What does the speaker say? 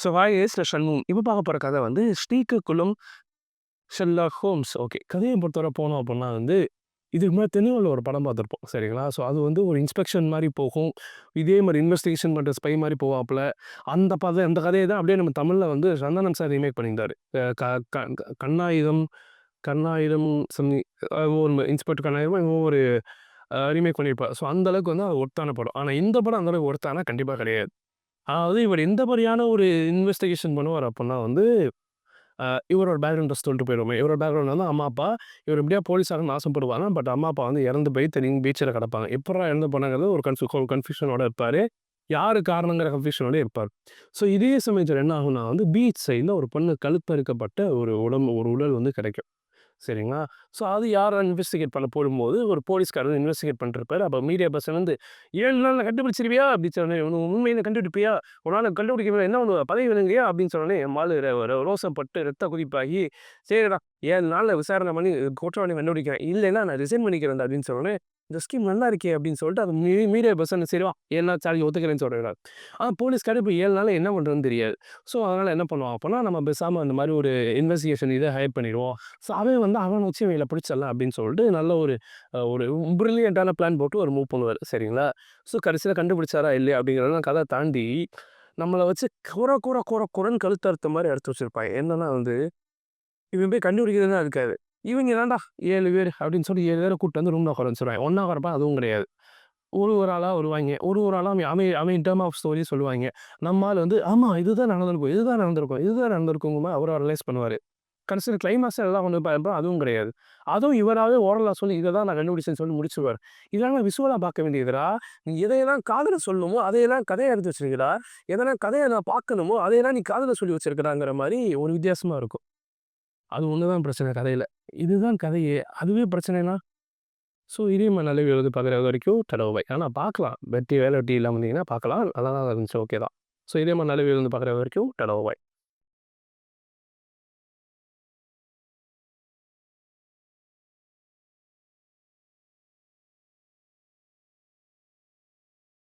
So hi mister Shanmugam. இப்போ பார்க்க போற கதை வந்து ஸ்ரீகாகுளம் ஷெர்லாக் ஹோம்ஸ். ஓகே. கதைய பொறுத்தவரை போனோம் அப்புட்னா வந்து, இதுக்கு முன்னாடி தெலுங்குல ஒரு படம் பார்த்துருப்போம். சரிங்களா? ஸோ அது வந்து ஒரு இன்ஸ்பெக்ஷன் மாரி போகும். இதே மாரி இன்வெஸ்டிகேஷன் பண்ற ஸ்பை மாரி போவாப்புல. அந்த கதைய தான் அப்படியே நம்ம தமிழ்ல வந்து சந்தானம் சார் ரீமேக் பண்ணியிருந்தாரு. அ க க க கண்ணாயிரம் கண்ணாயிரம் சம்திங் ஒரு இன்ஸ்பெக்டர் கண்ணாயிரமோ என்னமோ ஒரு ரீமேக் பண்ணியிருப்பார். ஸோ அந்த அளவுக்கு வந்து அது ஒர்த்தான படம். ஆனா இந்த படம் அந்த அளவுக்கு ஒர்த்தானா கண்டிப்பா கிடையாது. அதாவது இவர் எந்த மாரியான ஒரு இன்வெஸ்டிகேஷன் பண்ணுவார் அப்புட்னா வந்து, இவரோட பேக்ரவுண்ட சொல்லிட்டு போயிருவோமே. இவரோட பேக்ரவுண்ட் வந்து அம்மா, அப்பா. இவர் எப்படியா போலீஸ் ஆகணும்னு ஆசைப்படுவாங்க. பட் அம்மா, அப்பா வந்து இறந்து போய் பீச்ல கிடப்பாங்க. எப்புட்றா இறந்து போனாங்கிறது ஒரு கன்ஃப்யூஷனோட இருப்பாரு. யாரு காரணங்கிற கன்ஃப்யூஷனோடயே இருப்பார். ஸோ இதே சமயத்தில என்ன ஆகும்னா வந்து, பீச் சைட்ல ஒரு பொண்ணு கழுத்தறுக்கப்பட்ட ஒரு உடல் வந்து கிடைக்கும். சரிங்களா? ஸோ அது யார இன்வெஸ்டிகேட் பண்ண போடும்போது, ஒரு போலீஸ்காரர் இன்வெஸ்டிகேட் பண்ணிட்டுருப்பாரு. அப்ப மீடியா பர்சன் வந்து, "7 நாள்ல கண்டுபிடிச்சிருவியா?" அப்படின்னு சொன்னோனே, உண்மையில கண்டுபிடிப்பியா? உன்னால கண்டுபிடிக்க முடியல. என்ன பண்ணுவ? பதவி விலகுவியா?" அப்படின்னு சொன்னோனே, என் ஆளு ரோசப்பட்டு ரத்த கொதிப்பாகி, "சரிடா 7 நாள்ல விசாரணை பண்ணி குற்றவாளிய கண்டுபிடிக்கிறேன். இல்லைன்னா நான் ரிசைன் பண்ணிக்கிறேன்டா" அப்படின்னு சொன்னோனே, "இந்த ஸ்கீம் நல்லா இருக்கே!" அப்படின்னு சொல்லிட்டு அது மீடியா பர்சன், "சரி வா 7 நாள் சார்ஜ் ஒத்துக்கிறேன்னு" சொல்றாரு. போலீஸ்காரர் இப்ப 7 நாள்ல என்ன பண்றதுன்னு தெரியாது. ஸோ அதனால என்ன பண்ணுவான் அப்பன்னா, நம்ம பேசாம அந்த மாரி ஒரு இன்வெஸ்டிகேஷன் இத ஹையர் பண்ணிருவோம். ஸோ அவன் வந்து அவன வச்சு இவங்கள பிடிச்சிடலாம் அப்படின்னு சொல்லிட்டு நல்ல ஒரு பிரில்லியன்ட்டான பிளான் போட்டு ஒரு மூவ் பண்ணுவாரு. சரிங்களா? ஸோ கடைசியில கண்டுபிடிச்சாரா இல்லையா அப்படிங்கிறதெல்லாம் கத தாண்டி, நம்மள வச்சு கொரன்னு கழுத்தறுத்த மாரி அறுத்து வச்சிருப்பாங்க. என்னன்னா வந்து, இவன் போய் கண்டுபிடிக்கிறதுலாம் இருக்காது. இவங்க தான்டா 7 பேரு அப்படின்னு சொல்லி 7 பேர கூட்டிட்டு வந்து ரூம்ல உட்கார வச்சுருவாங்க. ஒண்ணா உட்காரப்ப அதுவும் கிடையாது. ஒரு ஆளா வருவாய்ங்க. ஒரு ஆளா அவன் அவன் டெர்ம் ஆஃப் ஸ்டோரி சொல்லுவாய்ங்க. நம்ம ஆளு வந்து, ஆமா இதுதான் நடந்திருக்குங்கும்போது அவரு அனலைஸ் பண்ணுவாரு. கடைசில கிளைமாக்ஸ் எல்லாம் கொண்டு போய் பார்ப்போம் அதுவும் கிடையாது. அதுவும் இவராவே ஓரலா சொல்லி இத தான் நான் கண்டுபிடிச்சேன்னு சொல்லி முடிச்சுருவாரு. இதெல்லாம் விஷுவலா பார்க்க வேண்டியதுடா. நீ எதையெல்லாம் காதுல சொல்லணுமோ, அதையெல்லாம் கதையா எடுத்து வச்சிருக்கடா. எதெல்லாம் கதைய நான் பார்க்கணுமோ, அதையெல்லாம் நீ காதுல சொல்லி வச்சிருக்கடாங்கிற மாரி ஒரு வித்தியாசமா இருக்கும். அது ஒண்ணு தான் பிரச்சனை கதையில. இதுதான் கதையே. அதுவே பிரச்சனைனா, ஸோ இதே மாரி நல்ல வீடியோ வந்து பார்க்குற வரைக்கும் டாடா பை. ஆனா பார்க்கலாம். வேலை வெட்டி இல்லாம இருந்தீங்கன்னா பார்க்கலாம். நல்லா தான் இருந்துச்சு. ஓகே தான். ஸோ இதே மாரி நல்ல வீடியோ வந்து பார்க்குற வரைக்கும் டாடா பை.